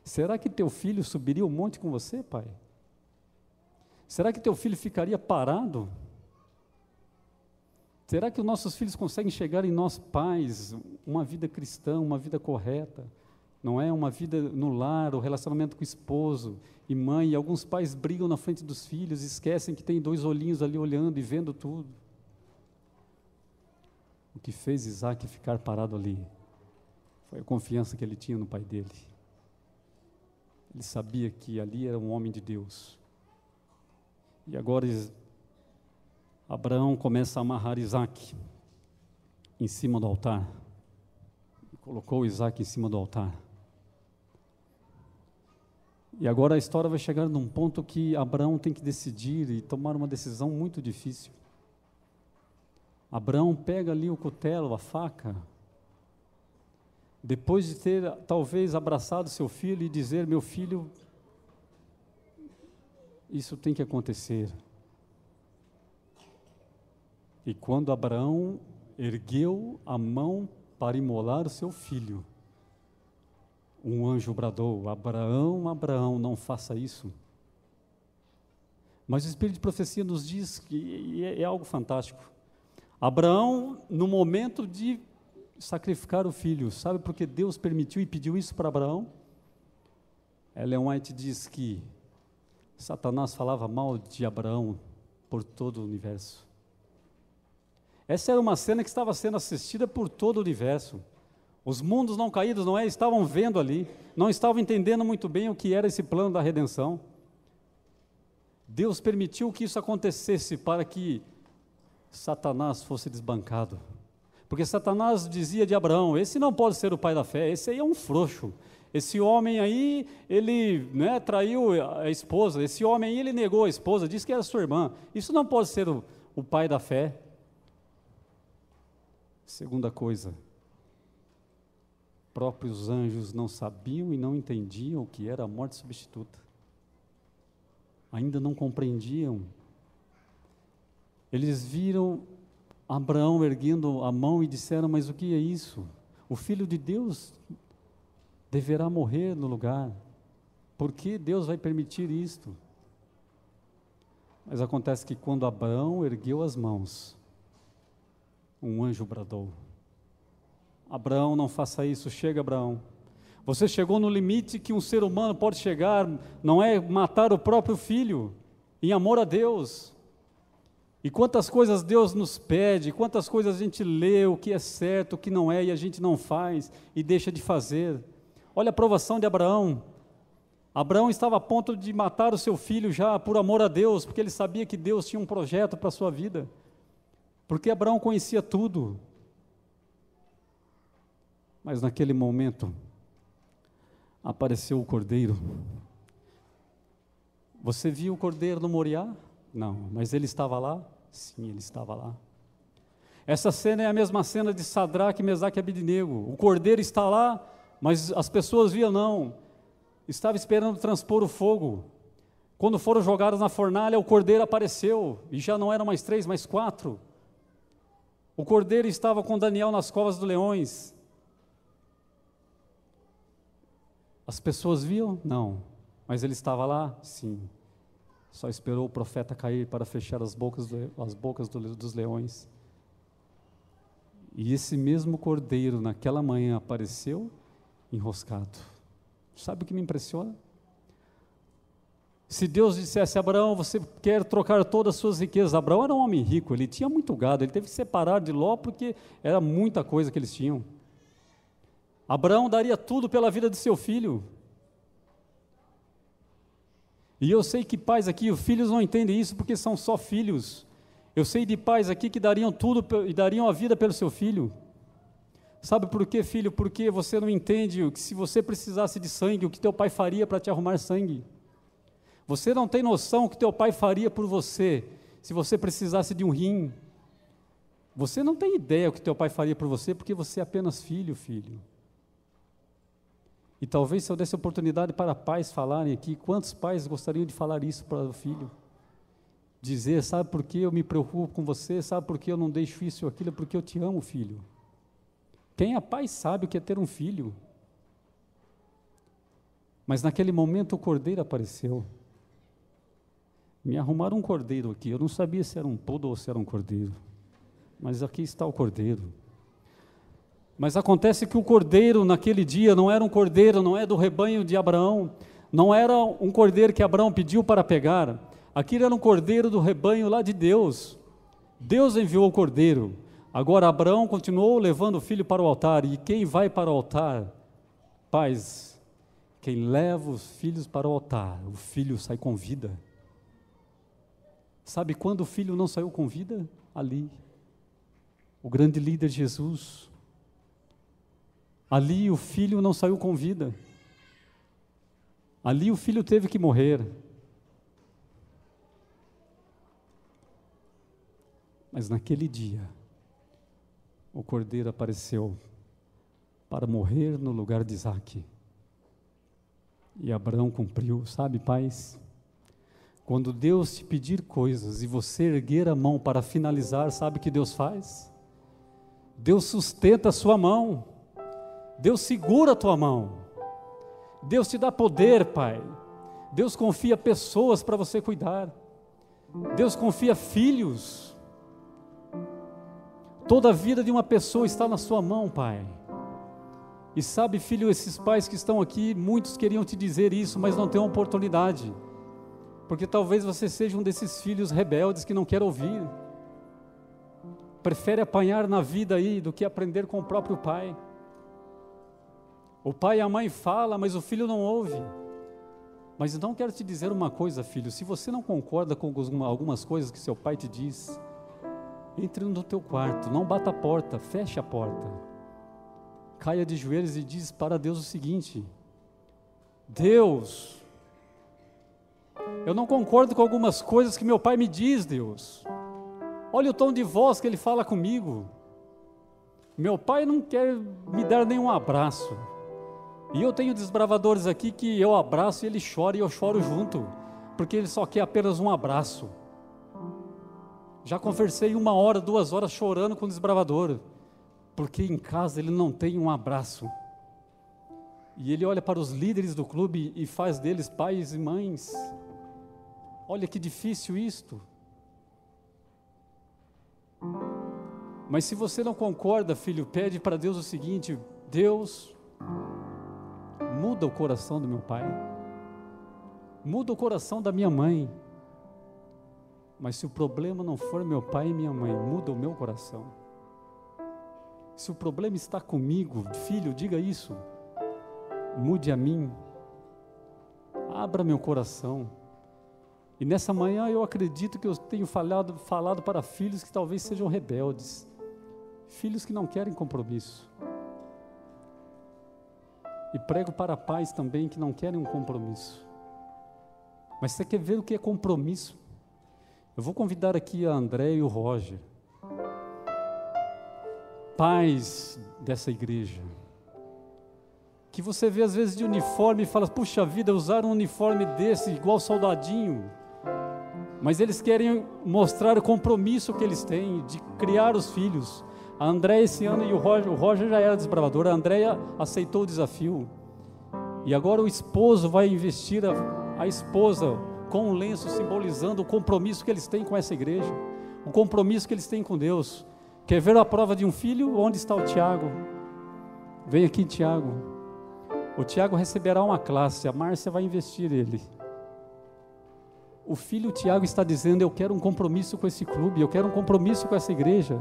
Será que teu filho subiria o monte com você, pai? Será que teu filho ficaria parado? Será que os nossos filhos conseguem chegar em nós, pais, uma vida cristã, uma vida correta? Não é uma vida no lar, o relacionamento com o esposo e mãe. E alguns pais brigam na frente dos filhos, esquecem que tem 2 olhinhos ali olhando e vendo tudo. O que fez Isaac ficar parado ali foi a confiança que ele tinha no pai dele. Ele sabia que ali era um homem de Deus. E agora Abraão começa a amarrar Isaac em cima do altar. Colocou Isaac em cima do altar. E agora a história vai chegar num ponto que Abraão tem que decidir e tomar uma decisão muito difícil. Abraão pega ali o cutelo, a faca, depois de ter talvez abraçado seu filho e dizer: meu filho, isso tem que acontecer. E quando Abraão ergueu a mão para imolar o seu filho, um anjo bradou: Abraão, Abraão, não faça isso. Mas o Espírito de profecia nos diz que é algo fantástico. Abraão, no momento de sacrificar o filho, sabe por que Deus permitiu e pediu isso para Abraão? Ellen White diz que Satanás falava mal de Abraão por todo o universo. Essa era uma cena que estava sendo assistida por todo o universo. Os mundos não caídos, não é? Estavam vendo ali, não estavam entendendo muito bem o que era esse plano da redenção. Deus permitiu que isso acontecesse para que Satanás fosse desbancado. Porque Satanás dizia de Abraão: esse não pode ser o pai da fé, esse aí é um frouxo. Esse homem aí, ele traiu a esposa, esse homem aí, ele negou a esposa, disse que era sua irmã. Isso não pode ser o pai da fé. Segunda coisa, próprios anjos não sabiam e não entendiam o que era a morte substituta. Ainda não compreendiam. Eles viram Abraão erguendo a mão e disseram: mas o que é isso? O Filho de Deus deverá morrer no lugar. Por que Deus vai permitir isto? Mas acontece que quando Abraão ergueu as mãos, um anjo bradou: Abraão, não faça isso. Chega, Abraão. Você chegou no limite que um ser humano pode chegar, não é matar o próprio filho, em amor a Deus. E quantas coisas Deus nos pede, quantas coisas a gente lê, o que é certo, o que não é, e a gente não faz, e deixa de fazer. Olha a provação de Abraão. Abraão estava a ponto de matar o seu filho já, por amor a Deus, porque ele sabia que Deus tinha um projeto para a sua vida. Porque Abraão conhecia tudo. Mas naquele momento, apareceu o cordeiro. Você viu o cordeiro no Moriá? Não, mas ele estava lá? Sim, ele estava lá. Essa cena é a mesma cena de Sadraque, Mesaque e Abednego. O cordeiro está lá, mas as pessoas viam não. Estava esperando transpor o fogo. Quando foram jogados na fornalha, o cordeiro apareceu, e já não eram mais 3, mas 4. O cordeiro estava com Daniel nas covas dos leões. As pessoas viam? Não. Mas ele estava lá? Sim. Só esperou o profeta cair para fechar as bocas dos leões. E esse mesmo cordeiro, naquela manhã, apareceu enroscado. Sabe o que me impressiona? Se Deus dissesse: Abraão, você quer trocar todas as suas riquezas? Abraão era um homem rico, ele tinha muito gado, ele teve que separar de Ló porque era muita coisa que eles tinham. Abraão daria tudo pela vida de seu filho. E eu sei que pais aqui, os filhos não entendem isso porque são só filhos. Eu sei de pais aqui que dariam tudo e dariam a vida pelo seu filho. Sabe por quê, filho? Porque você não entende que se você precisasse de sangue, o que teu pai faria para te arrumar sangue. Você não tem noção o que teu pai faria por você, se você precisasse de um rim. Você não tem ideia o que teu pai faria por você, porque você é apenas filho. E talvez se eu desse oportunidade para pais falarem aqui, quantos pais gostariam de falar isso para o filho? Dizer: sabe por que eu me preocupo com você? Sabe por que eu não deixo isso ou aquilo? Porque eu te amo, filho. Quem é pai sabe o que é ter um filho. Mas naquele momento o cordeiro apareceu. Me arrumaram um cordeiro aqui, eu não sabia se era um poodle ou se era um cordeiro. Mas aqui está o cordeiro. Mas acontece que o cordeiro naquele dia não era um cordeiro, não é do rebanho de Abraão, não era um cordeiro que Abraão pediu para pegar, aquilo era um cordeiro do rebanho lá de Deus. Deus enviou o cordeiro. Agora Abraão continuou levando o filho para o altar, e quem vai para o altar? Pais, quem leva os filhos para o altar, o filho sai com vida. Sabe quando o filho não saiu com vida? Ali. O grande líder Jesus. Ali o filho não saiu com vida. Ali o filho teve que morrer. Mas naquele dia, o cordeiro apareceu para morrer no lugar de Isaque. E Abraão cumpriu. Sabe, pais? Quando Deus te pedir coisas e você erguer a mão para finalizar, sabe o que Deus faz? Deus sustenta a sua mão. Deus segura a tua mão. Deus te dá poder, pai. Deus confia pessoas para você cuidar. Deus confia filhos. Toda a vida de uma pessoa está na sua mão, pai. E sabe, filho, esses pais que estão aqui, muitos queriam te dizer isso, mas não têm uma oportunidade. Porque talvez você seja um desses filhos rebeldes que não quer ouvir. Prefere apanhar na vida aí do que aprender com o próprio pai. O pai e a mãe falam, mas o filho não ouve. Mas então quero te dizer uma coisa, filho, se você não concorda com algumas coisas que seu pai te diz, entre no teu quarto, não bata a porta, feche a porta. Caia de joelhos e diz para Deus o seguinte: Deus, eu não concordo com algumas coisas que meu pai me diz, Deus. Olha o tom de voz que ele fala comigo. Meu pai não quer me dar nenhum abraço. E eu tenho desbravadores aqui que eu abraço e ele chora e eu choro junto, porque ele só quer apenas um abraço. Já conversei 1 hora, 2 horas chorando com o desbravador, porque em casa ele não tem um abraço. E ele olha para os líderes do clube e faz deles pais e mães. Olha que difícil isto. Mas se você não concorda, filho, pede para Deus o seguinte: Deus, muda o coração do meu pai, muda o coração da minha mãe. Mas se o problema não for meu pai e minha mãe, muda o meu coração. Se o problema está comigo, filho, diga isso, mude a mim, abra meu coração. E nessa manhã eu acredito que eu tenho falado para filhos que talvez sejam rebeldes, filhos que não querem compromisso. E prego para pais também que não querem um compromisso. Mas você quer ver o que é compromisso? Eu vou convidar aqui a André e o Roger, pais dessa igreja, que você vê às vezes de uniforme e fala: puxa vida, usaram um uniforme desse, igual soldadinho. Mas eles querem mostrar o compromisso que eles têm de criar os filhos. A Andréia esse ano e o Roger já era desbravador, a Andréia aceitou o desafio. E agora o esposo vai investir a esposa com um lenço simbolizando o compromisso que eles têm com essa igreja, o compromisso que eles têm com Deus. Quer ver a prova de um filho? Onde está o Tiago? Vem aqui, Tiago. O Tiago receberá uma classe, a Márcia vai investir ele. O filho Tiago está dizendo: eu quero um compromisso com esse clube, eu quero um compromisso com essa igreja.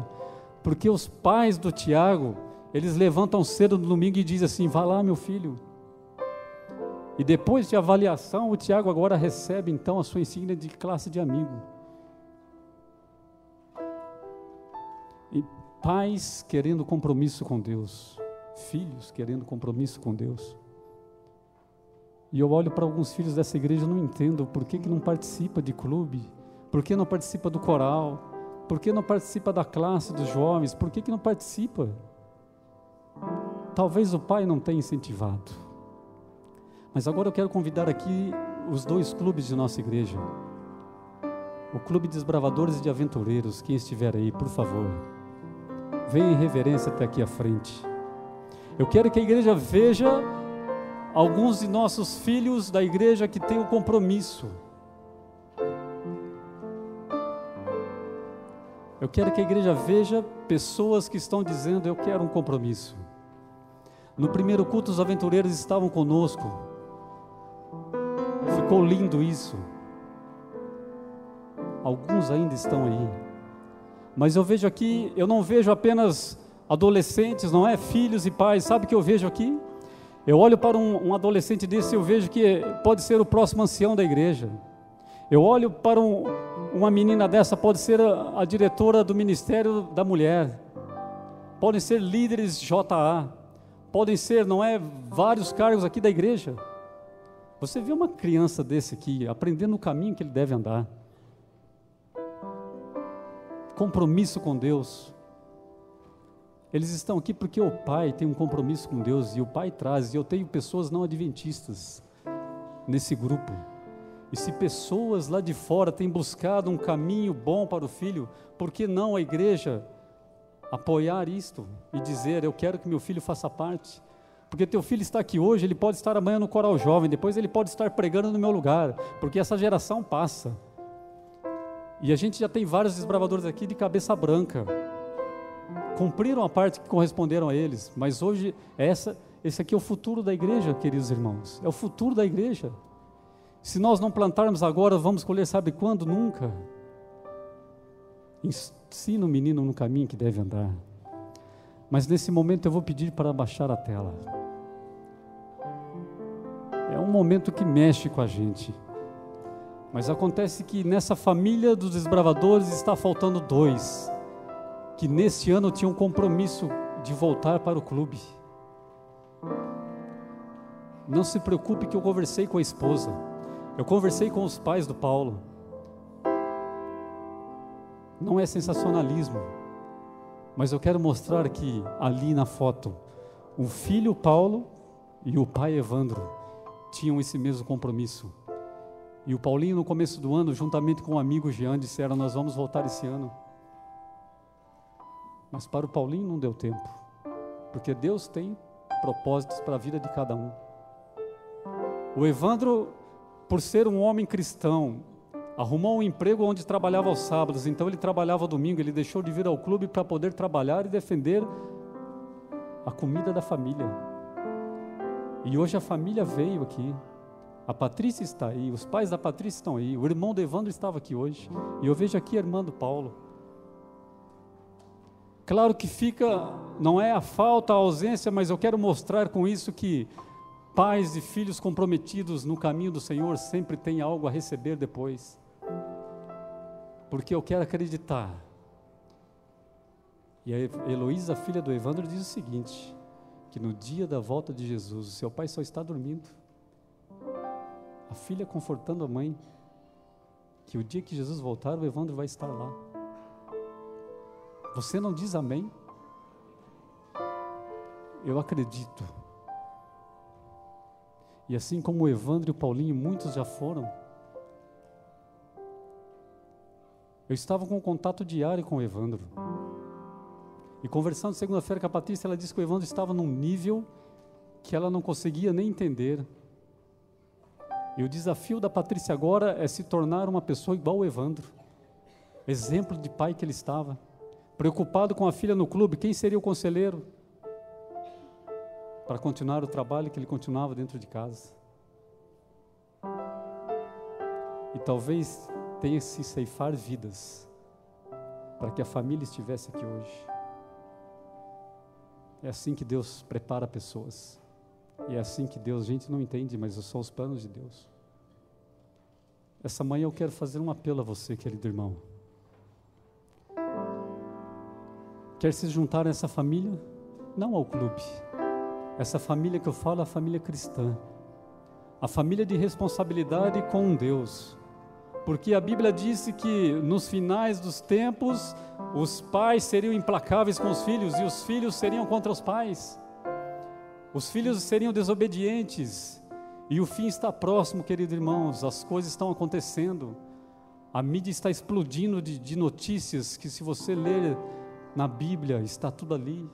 Porque os pais do Tiago, eles levantam cedo no domingo e dizem assim: vá lá, meu filho. E depois de avaliação, o Tiago agora recebe então a sua insígnia de classe de amigo. E pais querendo compromisso com Deus, filhos querendo compromisso com Deus. E eu olho para alguns filhos dessa igreja e não entendo por que não participa de clube, por que não participa do coral, por que não participa da classe dos jovens, por que não participa? Talvez o pai não tenha incentivado. Mas agora eu quero convidar aqui os 2 clubes de nossa igreja. O Clube de Desbravadores e de Aventureiros, quem estiver aí, por favor, venha em reverência até aqui à frente. Eu quero que a igreja veja alguns de nossos filhos da igreja que têm o compromisso. Eu quero que a igreja veja pessoas que estão dizendo: eu quero um compromisso. No primeiro culto, os aventureiros estavam conosco. Ficou lindo isso. Alguns ainda estão aí. Mas eu vejo aqui, eu não vejo apenas adolescentes, não é? Filhos e pais. Sabe o que eu vejo aqui? Eu olho para um adolescente desse e eu vejo que pode ser o próximo ancião da igreja. Eu olho para uma menina dessa, pode ser a diretora do Ministério da Mulher. Podem ser líderes JA. Podem ser, não é, vários cargos aqui da igreja. Você vê uma criança desse aqui, aprendendo o caminho que ele deve andar. Compromisso com Deus. Eles estão aqui porque o pai tem um compromisso com Deus, e o pai traz, e eu tenho pessoas não adventistas nesse grupo. E se pessoas lá de fora têm buscado um caminho bom para o filho, por que não a igreja apoiar isto e dizer: eu quero que meu filho faça parte? Porque teu filho está aqui hoje, ele pode estar amanhã no coral jovem, depois ele pode estar pregando no meu lugar, porque essa geração passa. E a gente já tem vários desbravadores aqui de cabeça branca, cumpriram a parte que corresponderam a eles, mas hoje esse aqui é o futuro da igreja, queridos irmãos, é o futuro da igreja. Se nós não plantarmos agora, vamos colher, sabe quando? Nunca. Ensina o menino no caminho que deve andar. Mas nesse momento eu vou pedir para baixar a tela. É um momento que mexe com a gente. Mas acontece que nessa família dos desbravadores está faltando 2, que nesse ano tinham um compromisso de voltar para o clube. Não se preocupe que eu conversei com a esposa. Eu conversei com os pais do Paulo. Não é sensacionalismo, mas eu quero mostrar que ali na foto, o filho Paulo e o pai Evandro tinham esse mesmo compromisso. E o Paulinho, no começo do ano, juntamente com o amigo Jean, disseram: nós vamos voltar esse ano. Mas para o Paulinho não deu tempo, porque Deus tem propósitos para a vida de cada um. O Evandro, por ser um homem cristão, arrumou um emprego onde trabalhava aos sábados, então ele trabalhava ao domingo, ele deixou de vir ao clube para poder trabalhar e defender a comida da família. E hoje a família veio aqui, a Patrícia está aí, os pais da Patrícia estão aí, o irmão do Evandro estava aqui hoje, e eu vejo aqui a irmã do Paulo. Claro que fica, não é a falta, a ausência, mas eu quero mostrar com isso que pais e filhos comprometidos no caminho do Senhor sempre têm algo a receber depois. Porque eu quero acreditar. E a Heloísa, filha do Evandro, diz o seguinte: que no dia da volta de Jesus, o seu pai só está dormindo. A filha confortando a mãe, que o dia que Jesus voltar, o Evandro vai estar lá. Você não diz amém? Eu acredito. E assim como o Evandro e o Paulinho, muitos já foram. Eu estava com um contato diário com o Evandro. E conversando segunda-feira com a Patrícia, ela disse que o Evandro estava num nível que ela não conseguia nem entender. E o desafio da Patrícia agora é se tornar uma pessoa igual ao Evandro. Exemplo de pai que ele estava. Preocupado com a filha no clube, quem seria o conselheiro? Para continuar o trabalho que ele continuava dentro de casa. E talvez tenha que se ceifar vidas para que a família estivesse aqui hoje. É assim que Deus prepara pessoas. E é assim que Deus, a gente não entende, mas são os planos de Deus. Essa manhã eu quero fazer um apelo a você, querido irmão. Quer se juntar a essa família? Não ao clube. Essa família que eu falo é a família cristã. A família de responsabilidade com Deus. Porque a Bíblia disse que nos finais dos tempos, os pais seriam implacáveis com os filhos e os filhos seriam contra os pais. Os filhos seriam desobedientes. E o fim está próximo, queridos irmãos. As coisas estão acontecendo. A mídia está explodindo de notícias que, se você ler na Bíblia, está tudo ali.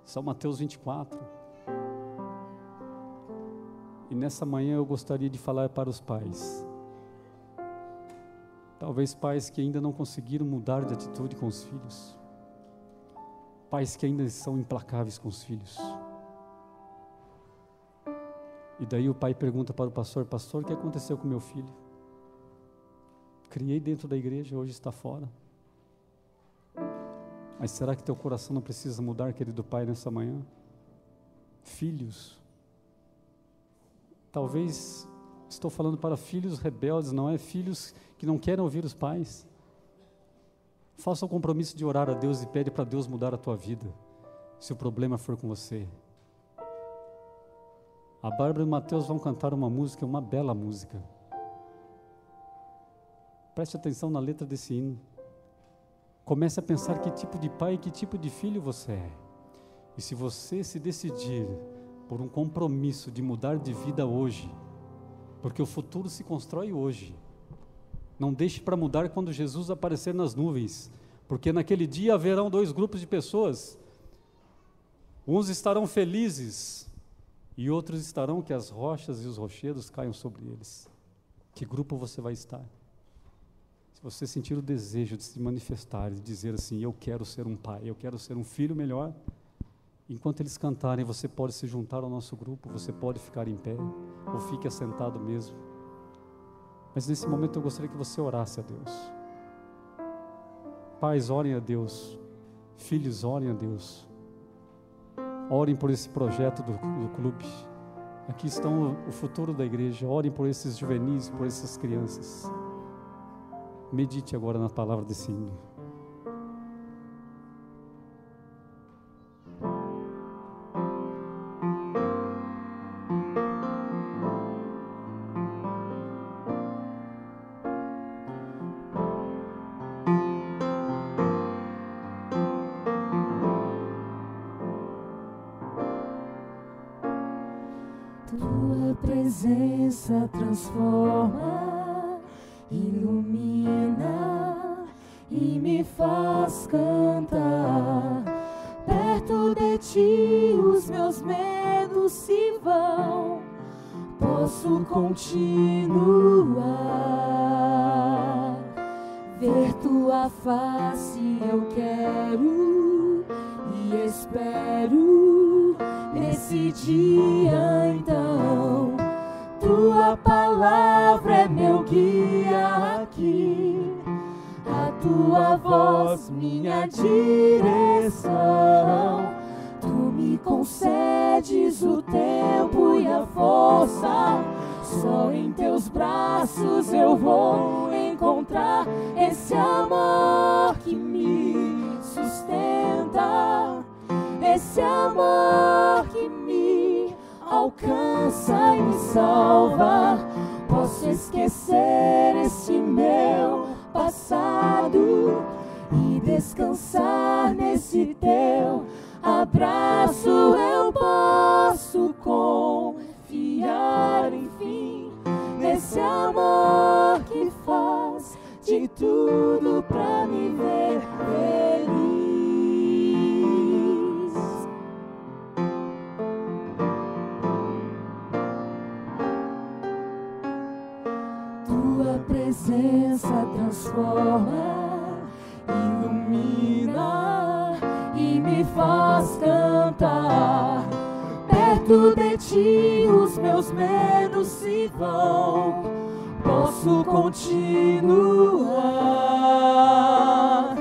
São Mateus 24. nessa manhã eu gostaria de falar para os pais. Talvez pais que ainda não conseguiram mudar de atitude com os filhos. Pais que ainda são implacáveis com os filhos. E daí o pai pergunta para o pastor: pastor, o que aconteceu com meu filho? Criei dentro da igreja, hoje está fora. Mas será que teu coração não precisa mudar, querido pai, nessa manhã? Filhos. Talvez estou falando para filhos rebeldes, não é? Filhos que não querem ouvir os pais. Faça o compromisso de orar a Deus e pede para Deus mudar a tua vida, se o problema for com você. A Bárbara e o Mateus vão cantar uma música, uma bela música. Preste atenção na letra desse hino. Comece a pensar que tipo de pai e que tipo de filho você é. E se você se decidir por um compromisso de mudar de vida hoje, porque o futuro se constrói hoje, não deixe para mudar quando Jesus aparecer nas nuvens, porque naquele dia haverão 2 grupos de pessoas. Uns estarão felizes e outros estarão que as rochas e os rochedos caiam sobre eles. Que grupo você vai estar? Se você sentir o desejo de se manifestar, de dizer assim: eu quero ser um pai, eu quero ser um filho melhor, enquanto eles cantarem, você pode se juntar ao nosso grupo, você pode ficar em pé, ou fique assentado mesmo. Mas nesse momento eu gostaria que você orasse a Deus. Pais, orem a Deus. Filhos, orem a Deus. Orem por esse projeto do clube. Aqui estão o futuro da igreja. Orem por esses juvenis, por essas crianças. Medite agora na palavra desse hino. Tua presença transforma, ilumina e me faz cantar. Perto de ti os meus medos se vão, posso continuar. Ver tua face eu quero e espero nesse dia então. Tua palavra é meu guia aqui, a tua voz minha direção. Tu me concedes o tempo e a força, só em teus braços eu vou encontrar esse amor que me sustenta, esse amor que me alcança e me salva. Posso esquecer esse meu passado e descansar nesse teu abraço. Eu posso confiar, enfim, nesse amor que faz de tudo pra me ver feliz. Tua presença transforma, ilumina e me faz cantar. Perto de ti os meus medos se vão, posso continuar.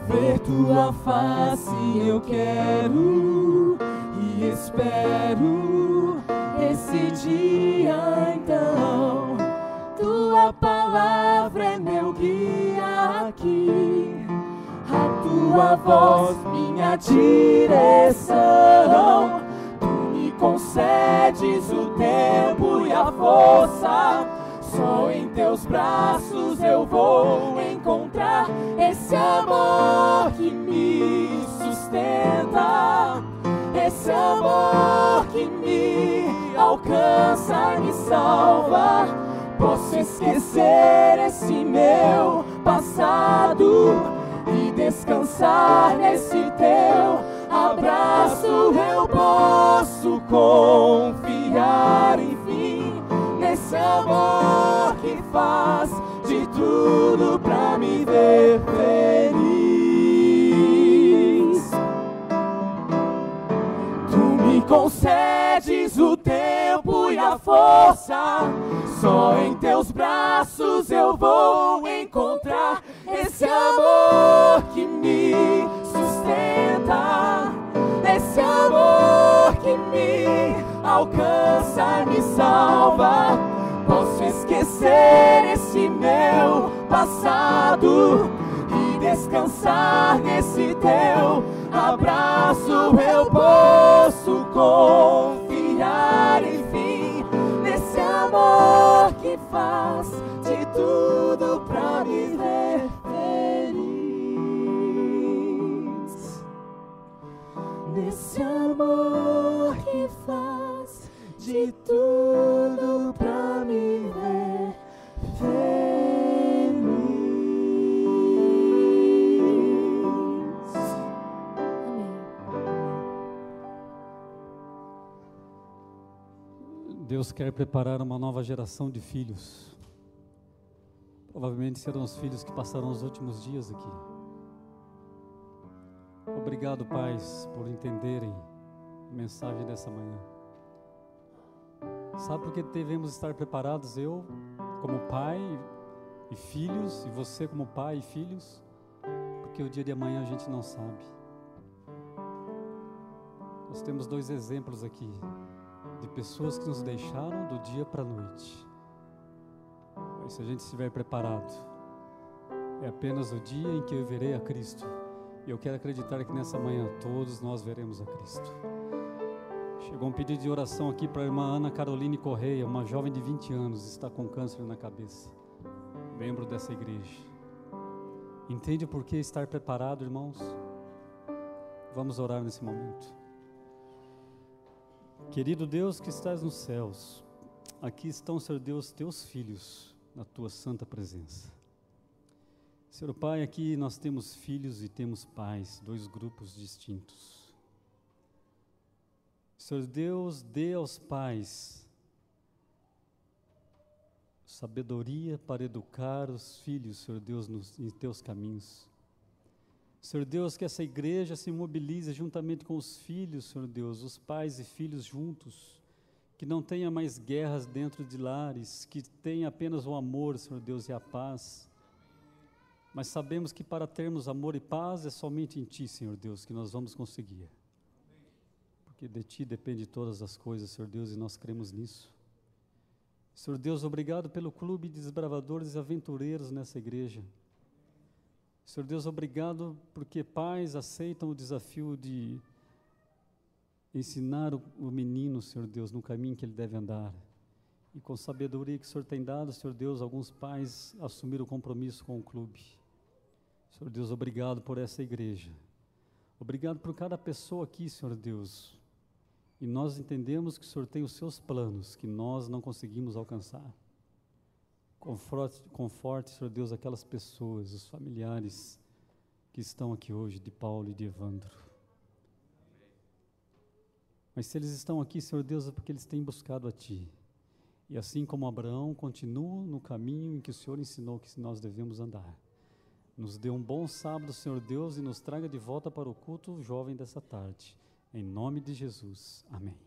Ver tua face eu quero e espero esse dia então. Tua palavra é meu guia aqui, a tua voz minha direção. Tu me concedes o tempo e a força, só em teus braços eu vou encontrar esse amor que me sustenta, esse amor que me alcança e me salva. Posso esquecer esse meu passado e descansar nesse teu abraço. Eu posso confiar, enfim, tudo pra me ver feliz. Tu me concedes o tempo e a força, só em teus braços eu vou encontrar esse amor que me sustenta, esse amor que me alcança, me salva. Posso esquecer esse meu passado e descansar nesse teu abraço. Eu posso confiar, enfim, nesse amor que faz de tudo pra me ver feliz. Nesse amor que faz de tudo pra me ver feliz. Deus quer preparar uma nova geração de filhos. Provavelmente serão os filhos que passarão os últimos dias aqui. Obrigado, pais, por entenderem a mensagem dessa manhã. Sabe por que devemos estar preparados? Eu, como pai e filhos, e você como pai e filhos? Porque o dia de amanhã a gente não sabe. Nós temos 2 exemplos aqui de pessoas que nos deixaram do dia para a noite. Mas se a gente estiver preparado, é apenas o dia em que eu verei a Cristo. E eu quero acreditar que nessa manhã todos nós veremos a Cristo. Chegou um pedido de oração aqui para a irmã Ana Caroline Correia, uma jovem de 20 anos, está com câncer na cabeça, membro dessa igreja. Entende por que estar preparado, irmãos? Vamos orar nesse momento. Querido Deus que estás nos céus, aqui estão, Senhor Deus, teus filhos, na tua santa presença. Senhor Pai, aqui nós temos filhos e temos pais, 2 grupos distintos. Senhor Deus, dê aos pais sabedoria para educar os filhos, Senhor Deus, em teus caminhos. Senhor Deus, que essa igreja se mobilize juntamente com os filhos, Senhor Deus, os pais e filhos juntos, que não tenha mais guerras dentro de lares, que tenha apenas o amor, Senhor Deus, e a paz. Mas sabemos que para termos amor e paz é somente em Ti, Senhor Deus, que nós vamos conseguir. Porque de Ti depende todas as coisas, Senhor Deus, e nós cremos nisso. Senhor Deus, obrigado pelo clube de desbravadores e aventureiros nessa igreja. Senhor Deus, obrigado porque pais aceitam o desafio de ensinar o menino, Senhor Deus, no caminho que ele deve andar. E com sabedoria que o Senhor tem dado, Senhor Deus, alguns pais assumiram o compromisso com o clube. Senhor Deus, obrigado por essa igreja. Obrigado por cada pessoa aqui, Senhor Deus. E nós entendemos que o Senhor tem os seus planos, que nós não conseguimos alcançar. Conforte, Senhor Deus, aquelas pessoas, os familiares que estão aqui hoje, de Paulo e de Evandro. Mas se eles estão aqui, Senhor Deus, é porque eles têm buscado a Ti. E assim como Abraão, continuam no caminho em que o Senhor ensinou que nós devemos andar. Nos dê um bom sábado, Senhor Deus, e nos traga de volta para o culto jovem dessa tarde. Em nome de Jesus. Amém.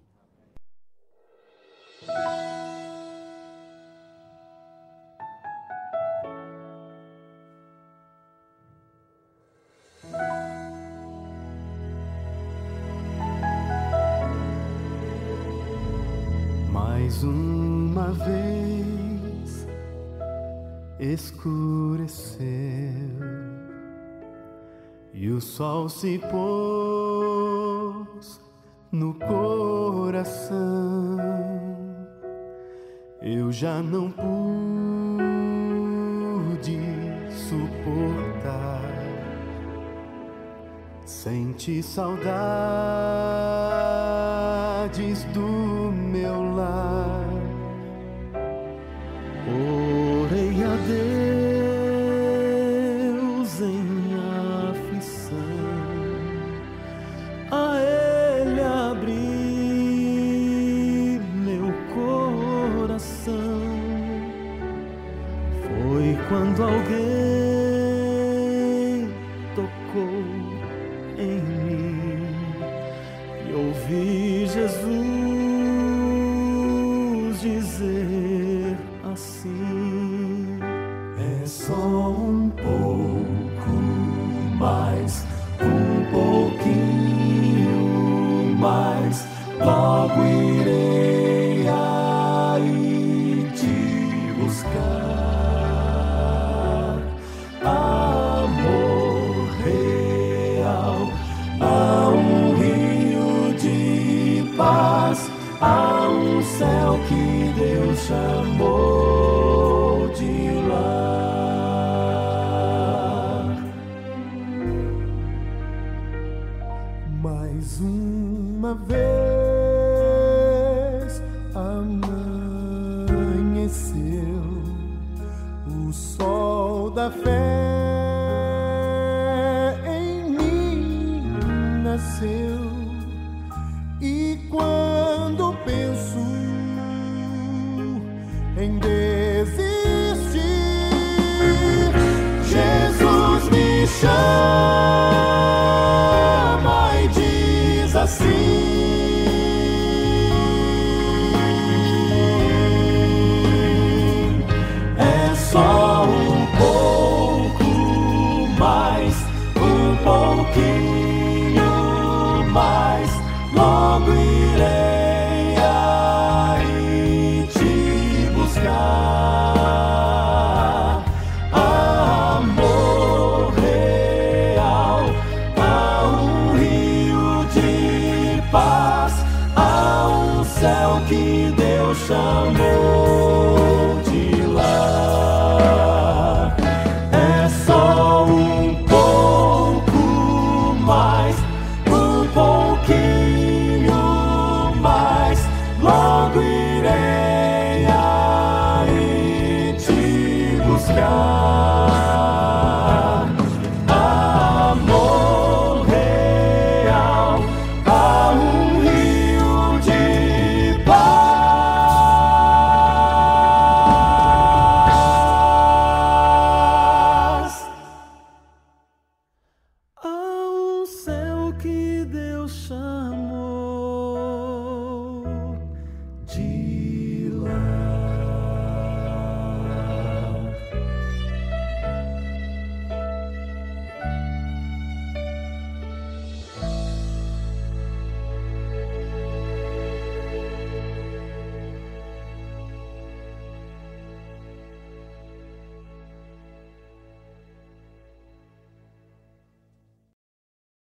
Mais uma vez escureceu e o sol se pôs no coração. Eu já não pude suportar, senti saudades do meu lar. Orei a Deus em aflição, a Ele abri meu coração. Foi quando quando alguém tocou em mim e ouvi Jesus dizer assim: é só um pouco mais, um pouquinho mais, logo irei aí te buscar. Amor real, há um rio de paz, há um céu que Deus chamou de lar. Mais uma vez amanheceu, o sol da fé em mim nasceu, e quando penso em desistir, Jesus me chama e diz assim: é só um pouco mais, um pouquinho mais, logo irei aí te buscar. Amor real, há um rio de paz, há um céu que Deus chamou